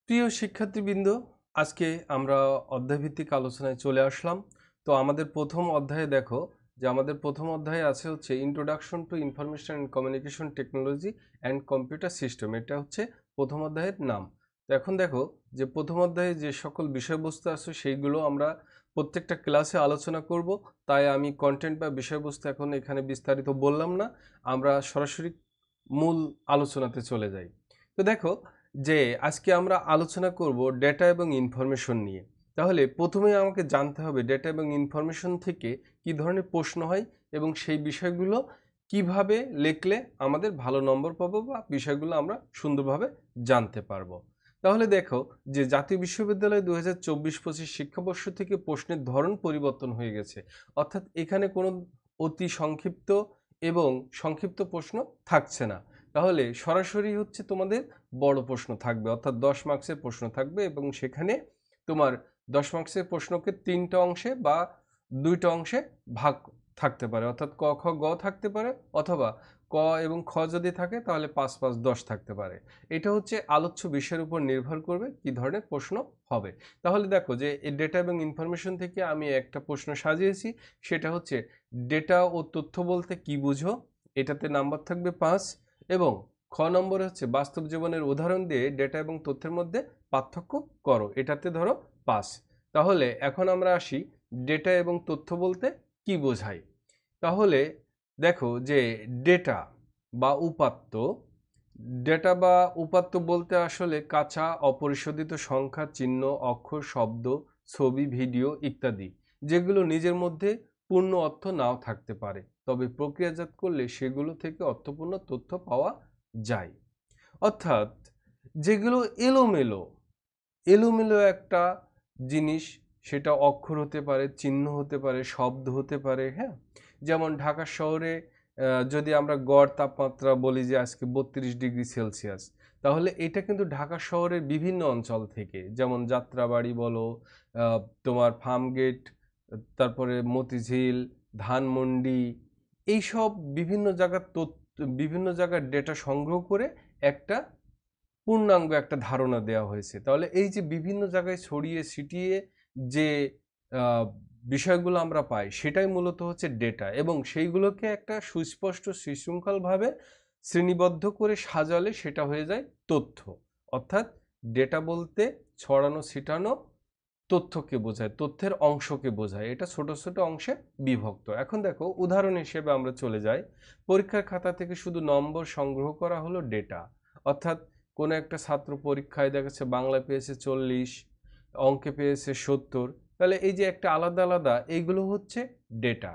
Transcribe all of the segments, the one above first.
প্রিয় শিক্ষার্থীবৃন্দ, আজকে আমরা অধ্যায়ভিত্তিক আলোচনায় চলে আসলাম। তো আমাদের প্রথম অধ্যায়ে দেখো যে আমাদের প্রথম অধ্যায়ে আছে হচ্ছে introduction to information and communication technology and computer system. এটা হচ্ছে প্রথম অধ্যায়ের নাম। তো এখন দেখো যে প্রথম অধ্যায়ে যে সকল বিষয়বস্তু আছে সেইগুলো আমরা প্রত্যেকটা ক্লাসে আলোচনা করব। তাই আমি কন্টেন্ট বা বিষয়বস্তু এখন এখানে বিস্তারিত বললাম না, আমরা সরাসরি মূল আলোচনাতে চলে যাই। তো দেখো যে আজকে আমরা আলোচনা করব ডেটা এবং ইনফরমেশন নিয়ে। তাহলে প্রথমে আমাকে জানতে হবে ডেটা এবং ইনফরমেশন থেকে কি ধরনের প্রশ্ন হয় এবং সেই বিষয়গুলো কিভাবে লিখলে আমাদের ভালো নম্বর পাবো বা বিষয়গুলো আমরা সুন্দরভাবে জানতে পারবো। তাহলে দেখো যে জাতীয় বিশ্ববিদ্যালয় 2024-25 শিক্ষাবর্ষ থেকে প্রশ্নের ধরন পরিবর্তন হয়ে গেছে। অর্থাৎ এখানে কোনো অতি সংক্ষিপ্ত এবং সংক্ষিপ্ত প্রশ্ন থাকছে না। তাহলে সরাসরি হচ্ছে তোমাদের বড় প্রশ্ন থাকবে, অর্থাৎ 10 মার্কসের প্রশ্ন থাকবে এবং সেখানে তোমার 10 মার্কসের প্রশ্নকে 3টা অংশে বা 2টা অংশে ভাগ থাকতে পারে, অর্থাৎ ক খ গ থাকতে পারে, অথবা ক এবং খ যদি থাকে তাহলে 5 5 10 থাকতে পারে। এটা হচ্ছে আলোচ্য বিষয়ের উপর নির্ভর করবে কি ধরনের প্রশ্ন হবে। তাহলে দেখো যে এই ডেটা এবং ইনফরমেশন থেকে আমি একটা প্রশ্ন সাজিয়েছি, সেটা হচ্ছে ডেটা ও তথ্য বলতে কি বুঝো। এটাতে নাম্বার থাকবে 5। এবং খ নম্বরে হচ্ছে বাস্তব জীবনের উদাহরণ দিয়ে ডেটা এবং তথ্যের মধ্যে পার্থক্য করো, এটাতে ধরো 5। তাহলে এখন আমরা আসি ডেটা এবং তথ্য বলতে কি বোঝায়। তাহলে দেখো যে ডেটা বা উপাত্ত, ডেটা বা উপাত্ত বলতে আসলে কাঁচা অপরিশোধিত সংখ্যা, চিহ্ন, অক্ষর, শব্দ, ছবি, ভিডিও ইত্যাদি, যেগুলো নিজের মধ্যে পূর্ণ অর্থ নাও থাকতে পারে, তবে প্রক্রিয়াজাত করলে সেগুলো থেকে অর্থপূর্ণ তথ্য পাওয়া যায়। অর্থাৎ যেগুলো এলোমেলো এলোমেলো একটা জিনিস, সেটা অক্ষর হতে পারে, চিহ্ন হতে পারে, শব্দ হতে পারে। হ্যাঁ, যেমন ঢাকা শহরে যদি আমরা গড় তাপমাত্রা বলি যে আজকে 32 ডিগ্রি সেলসিয়াস, তাহলে এটা কিন্তু ঢাকা শহরের বিভিন্ন অঞ্চল থেকে, যেমন যাত্রাবাড়ি বলো, তোমার ফার্মগেট, তারপরে মতিঝিল, ধানমন্ডি, এইসব বিভিন্ন জায়গার বিভিন্ন জায়গার ডেটা সংগ্রহ করে একটা পূর্ণাঙ্গ একটা ধারণা দেওয়া হয়েছে। তাহলে এই যে বিভিন্ন জায়গায় ছড়িয়ে ছিটিয়ে যে আহ, বিষয়গুলো আমরা পাই, সেটাই মূলত হচ্ছে ডেটা, এবং সেইগুলোকে একটা সুস্পষ্ট সুশৃঙ্খলভাবে শ্রেণীবদ্ধ করে সাজালে সেটা হয়ে যায় তথ্য। অর্থাৎ ডেটা বলতে ছড়ানো ছিটানো তথ্যকে বোঝায়, তথ্যের অংশকে বোঝায়, এটা ছোট ছোট অংশে বিভক্ত। এখন দেখো উদাহরণ হিসেবে আমরা চলে যাই, পরীক্ষার খাতা থেকে শুধু নম্বর সংগ্রহ করা হলো ডেটা। অর্থাৎ কোনো একটা ছাত্র পরীক্ষায় দেখেছে বাংলা পেয়েছে 40, অঙ্কে পেয়েছে 70, তাহলে এই যে একটা আলাদা আলাদা এইগুলো হচ্ছে ডেটা।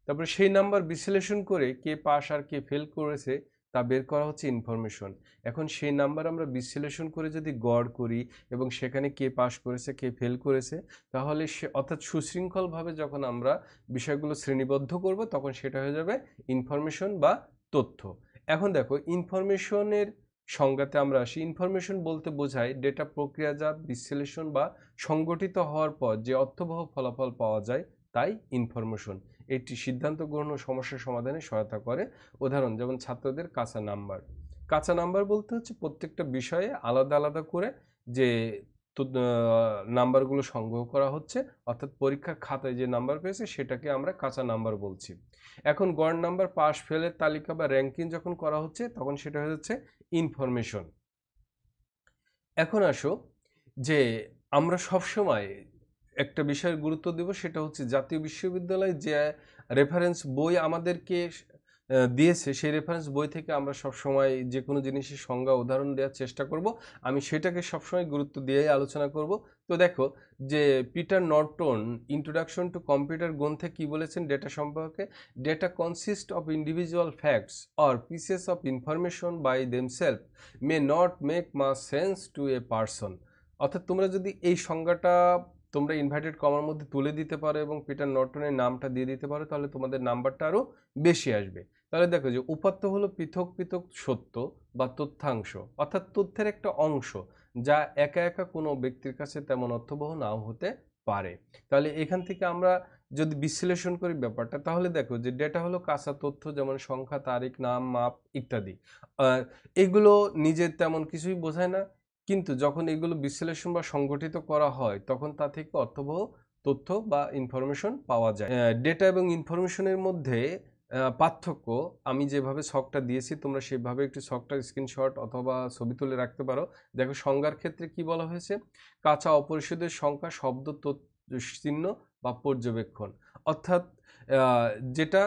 তারপরে সেই নাম্বার বিশ্লেষণ করে কে পাস আর কে ফেল করেছে তা বের করা হচ্ছে ইনফরমেশন। এখন সেই নাম্বার আমরা বিশ্লেষণ করে যদি গড় করি এবং সেখানে কে পাস করেছে কে ফেল করেছে, তাহলে সে অর্থাৎ সুশৃঙ্খলভাবে যখন আমরা বিষয়গুলো শ্রেণীবদ্ধ করব তখন সেটা হয়ে যাবে ইনফরমেশন বা তথ্য। এখন দেখো ইনফরমেশনের সংজ্ঞাতে আমরা আসি। ইনফরমেশন বলতে বোঝায় ডেটা প্রক্রিয়াজাত, বিশ্লেষণ বা সংগঠিত হওয়ার পর যে অর্থবহ ফলাফল পাওয়া যায়, তাই ইনফরমেশন। এটি সিদ্ধান্ত গ্রহণ ও সমস্যা সমাধানে সহায়তা করে। উদাহরণ যেমন ছাত্রদের কাঁচা নাম্বার। কাঁচা নাম্বার বলতে হচ্ছে প্রত্যেকটা বিষয়ে আলাদা আলাদা করে যে নাম্বারগুলো সংগ্রহ করা হচ্ছে, অর্থাৎ পরীক্ষার খাতায় যে নাম্বার পেয়েছে সেটাকে আমরা কাঁচা নাম্বার বলছি। এখন গড় নাম্বার, পাস ফেলের তালিকা বা র্যাঙ্কিং যখন করা হচ্ছে তখন সেটা হয়ে যাচ্ছে ইনফরমেশন। এখন আসো যে আমরা সবসময় একটা বিষয়ের গুরুত্ব দেব, সেটা হচ্ছে জাতীয় বিশ্ববিদ্যালয় যে রেফারেন্স বই আমাদেরকে দিয়েছে, সেই রেফারেন্স বই থেকে আমরা সবসময় যে কোনো জিনিসের সংজ্ঞা উদাহরণ দেওয়ার চেষ্টা করব। আমি সেটাকে সবসময় গুরুত্ব দিয়েই আলোচনা করব। তো দেখো যে Peter Norton introduction to computer গ্রন্থে কি বলেছেন ডেটা সম্পর্কে। Data consist of individual facts or pieces of information by themselves may not make much sense to a person. অর্থাৎ তোমরা যদি এই সংজ্ঞাটা তোমরা ইনভার্টেড কমার মধ্যে তুলে দিতে পারো এবং পিটার নর্টনের নামটা দিয়ে দিতে পারো, তাহলে তোমাদের নাম্বারটা আরও বেশি আসবে। তাহলে দেখো যে উপাত্ত হলো পৃথক পৃথক সত্য বা তথ্যাংশ, অর্থাৎ তথ্যের একটা অংশ যা একা একা কোনো ব্যক্তির কাছে তেমন অর্থবহ নাও হতে পারে। তাহলে এখান থেকে আমরা যদি বিশ্লেষণ করি ব্যাপারটা, তাহলে দেখো যে ডেটা হলো কাঁচা তথ্য, যেমন সংখ্যা, তারিখ, নাম, মাপ ইত্যাদি। এগুলো নিজের তেমন কিছুই বোঝায় না, কিন্তু যখন এগুলো বিশ্লেষণ বা সংগঠিত করা হয় তখন তা থেকে অর্থবহ তথ্য বা ইনফরমেশন পাওয়া যায়। ডেটা এবং ইনফরমেশনের মধ্যে পার্থক্য আমি যেভাবে ছকটা দিয়েছি তোমরা সেভাবে একটু ছকটা স্ক্রিনশট অথবা ছবি তুলে রাখতে পারো। দেখো সংজ্ঞার ক্ষেত্রে কি বলা হয়েছে, কাঁচা অপরিশোধিত সংখ্যা, শব্দ, চিহ্ন বা পর্যবেক্ষণ। অর্থাৎ যেটা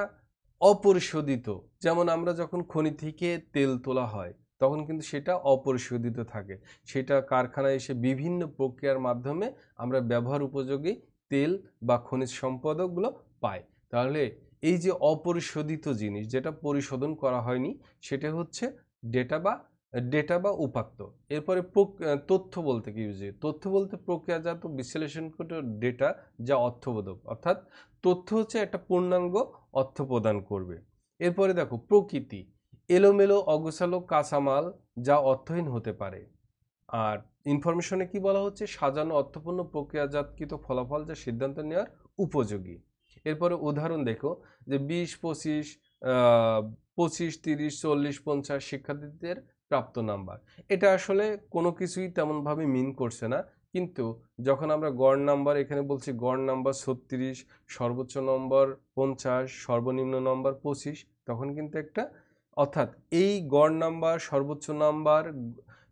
অপরিশোধিত, যেমন আমরা যখন খনি থেকে তেল তোলা হয় তখন কিন্তু সেটা অপরিশোধিত থাকে, সেটা কারখানায় এসে বিভিন্ন প্রক্রিয়ার মাধ্যমে আমরা ব্যবহার উপযোগী তেল বা খনিজ সম্পদগুলো পাই। তাহলে এই যে অপরিশোধিত জিনিস যেটা পরিশোধন করা হয়নি সেটা হচ্ছে ডেটা বা উপাত্ত। এরপরে তথ্য বলতে কি বুঝি, তথ্য বলতে প্রক্রিয়াজাত বিশ্লেষণকৃত ডেটা যা অর্থবোধক, অর্থাৎ তথ্য হচ্ছে একটা পূর্ণাঙ্গ অর্থ প্রদান করবে। এরপরে দেখো প্রকৃতি, এলোমেলো অগোছালো কাঁচামাল যা অর্থহীন হতে পারে। আর ইনফরমেশনে কি বলা হচ্ছে, সাজানো অর্থপূর্ণ প্রক্রিয়াজাতকৃত ফলাফল যা সিদ্ধান্ত নেওয়ার উপযোগী। এরপরে উদাহরণ দেখো যে 20, 25, 25, 30, 40, 50 শিক্ষার্থীদের প্রাপ্ত নাম্বার। এটা আসলে কোনো কিছুই তেমনভাবে মিন করছে না, কিন্তু যখন আমরা গড় নাম্বার এখানে বলছি, গড় নাম্বার 36, সর্বোচ্চ নম্বর 50, সর্বনিম্ন নম্বর 25, তখন কিন্তু একটা, অর্থাৎ এই গড় নাম্বার, সর্বোচ্চ নাম্বার,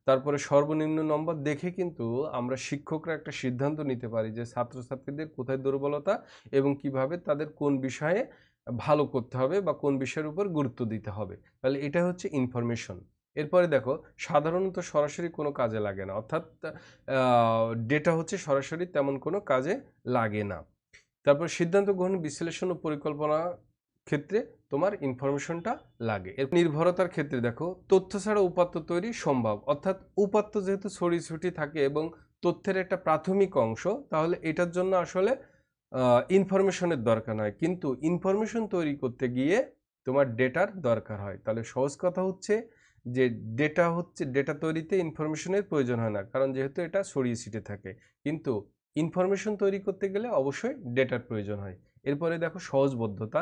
তারপরে সর্বনিম্ন নম্বর দেখে কিন্তু আমরা শিক্ষকরা একটা সিদ্ধান্ত নিতে পারি যে ছাত্রছাত্রীদের কোথায় দুর্বলতা এবং কিভাবে তাদের কোন বিষয়ে ভালো করতে হবে বা কোন বিষয়ের উপর গুরুত্ব দিতে হবে। তাহলে এটা হচ্ছে ইনফরমেশন। এরপরে দেখো সাধারণত সরাসরি কোনো কাজে লাগে না, অর্থাৎ ডেটা হচ্ছে সরাসরি তেমন কোনো কাজে লাগে না। তারপর সিদ্ধান্ত গ্রহণ, বিশ্লেষণ ও পরিকল্পনা ক্ষেত্রে তোমার ইনফরমেশনটা লাগে। এর নির্ভরতার ক্ষেত্রে দেখো তথ্য ছাড়া উপাত্ত তৈরি সম্ভব, অর্থাৎ উপাত্ত যেহেতু ছড়িয়ে থাকে এবং তথ্যের একটা প্রাথমিক অংশ, তাহলে এটার জন্য আসলে ইনফরমেশনের দরকার হয়, কিন্তু ইনফরমেশন তৈরি করতে গিয়ে তোমার ডেটার দরকার হয়। তাহলে সহজ কথা হচ্ছে যে ডেটা তৈরিতে ইনফরমেশনের প্রয়োজন হয় না, কারণ যেহেতু এটা ছড়িয়ে ছিটে থাকে, কিন্তু ইনফরমেশন তৈরি করতে গেলে অবশ্যই ডেটার প্রয়োজন হয়। এরপরে দেখো সহজবোধ্যতা,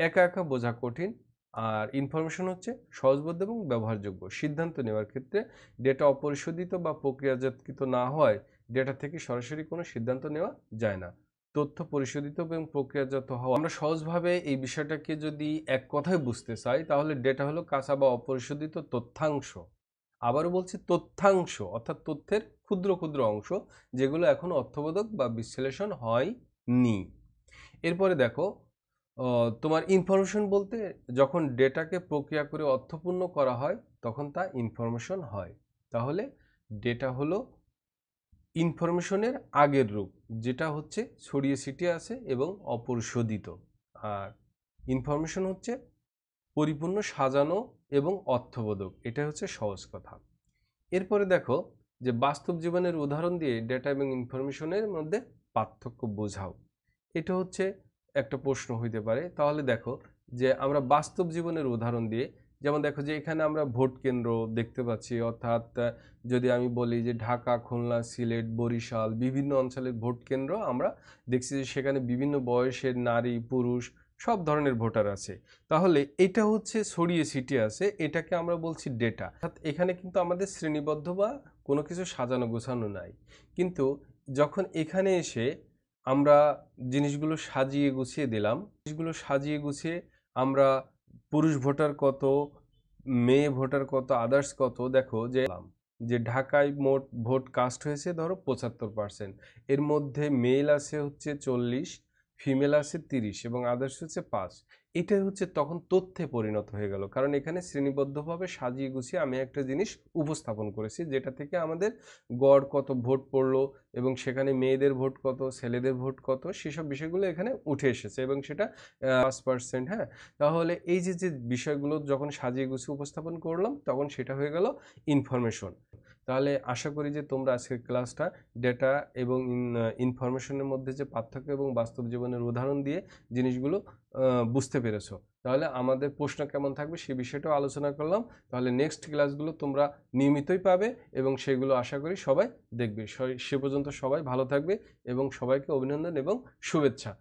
একা একা বোঝা কঠিন, আর ইনফরমেশন হচ্ছে সহজবোধ্য এবং ব্যবহারযোগ্য। সিদ্ধান্ত নেওয়ার ক্ষেত্রে ডেটা অপরিশোধিত বা প্রক্রিয়াজাতকৃত না হয় ডেটা থেকে সরাসরি কোনো সিদ্ধান্ত নেওয়া যায় না। তথ্য পরিশোধিত এবং প্রক্রিয়াজাত হওয়া, আমরা সহজভাবে এই বিষয়টাকে যদি এক কথায় বুঝতে চাই তাহলে ডেটা হলো কাঁচা বা অপরিশোধিত তথ্যাংশ। আবারও বলছি তথ্যাংশ, অর্থাৎ তথ্যের ক্ষুদ্র ক্ষুদ্র অংশ যেগুলো এখন অর্থবোধক বা বিশ্লেষণ হয়নি। এরপরে দেখো তোমার ইনফরমেশন বলতে যখন ডেটাকে প্রক্রিয়া করে অর্থপূর্ণ করা হয় তখন তা ইনফরমেশন হয়। তাহলে ডেটা হলো ইনফরমেশনের আগের রূপ, যেটা হচ্ছে ছড়িয়ে ছিটিয়ে আছে এবং অপরিশোধিত, আর ইনফরমেশন হচ্ছে পরিপূর্ণ, সাজানো এবং অর্থবোধক। এটা হচ্ছে সহজ কথা। এরপরে দেখো যে বাস্তব জীবনের উদাহরণ দিয়ে ডেটা এবং ইনফরমেশনের মধ্যে পার্থক্য বোঝাও। এটা হচ্ছে একটা প্রশ্ন হইতে পারে। তাহলে দেখো যে আমরা বাস্তব জীবনের উদাহরণ দিয়ে, যেমন দেখো যে এখানে আমরা ভোট কেন্দ্র দেখতে পাচ্ছি, অর্থাৎ যদি আমি বলি যে ঢাকা, খুলনা, সিলেট, বরিশাল বিভিন্ন অঞ্চলের ভোট কেন্দ্র আমরা দেখছি যে সেখানে বিভিন্ন বয়সের নারী পুরুষ সব ধরনের ভোটার আছে। তাহলে এটা হচ্ছে ছড়িয়ে ছিটিয়ে আছে, এটাকে আমরা বলছি ডেটা। অর্থাৎ এখানে কিন্তু আমাদের শ্রেণীবদ্ধ বা কোনো কিছু সাজানো গোছানো নাই, কিন্তু যখন এখানে এসে আমরা জিনিসগুলো সাজিয়ে গুছিয়ে দিলাম, জিনিসগুলো সাজিয়ে গুছিয়ে আমরা পুরুষ ভোটার কত, মেয়ে ভোটার কত, আদার্স কত, দেখো যে ঢাকায় মোট ভোট কাস্ট হয়েছে ধরো 75%, এর মধ্যে মেল আছে হচ্ছে 40, ফিমেল আছে 30 এবং আদার্স হচ্ছে 5। এটাই হচ্ছে তখন তথ্যে পরিণত হয়ে গেল, কারণ এখানে শ্রেণীবদ্ধভাবে সাজিয়ে গুছিয়ে আমি একটা জিনিস উপস্থাপন করেছি, যেটা থেকে আমাদের গড় কত ভোট পড়লো এবং সেখানে মেয়েদের ভোট কত, ছেলেদের ভোট কত, সেসব বিষয়গুলো এখানে উঠে এসেছে এবং সেটা 5%। হ্যাঁ, তাহলে এই যে যে বিষয়গুলো যখন সাজিয়ে গুছিয়ে উপস্থাপন করলাম তখন সেটা হয়ে গেল ইনফরমেশন। তাহলে আশা করি যে তোমরা আজকের ক্লাসটা ডেটা এবং ইনফরমেশনের মধ্যে যে পার্থক্য এবং বাস্তব জীবনের উদাহরণ দিয়ে জিনিসগুলো বুঝতে পেরেছো। তাহলে আমাদের প্রশ্ন কেমন থাকবে সে বিষয়টাও আলোচনা করলাম। তাহলে নেক্সট ক্লাসগুলো তোমরা নিয়মিতই পাবে এবং সেগুলো আশা করি সবাই দেখবে। সে পর্যন্ত সবাই ভালো থাকবে এবং সবাইকে অভিনন্দন এবং শুভেচ্ছা।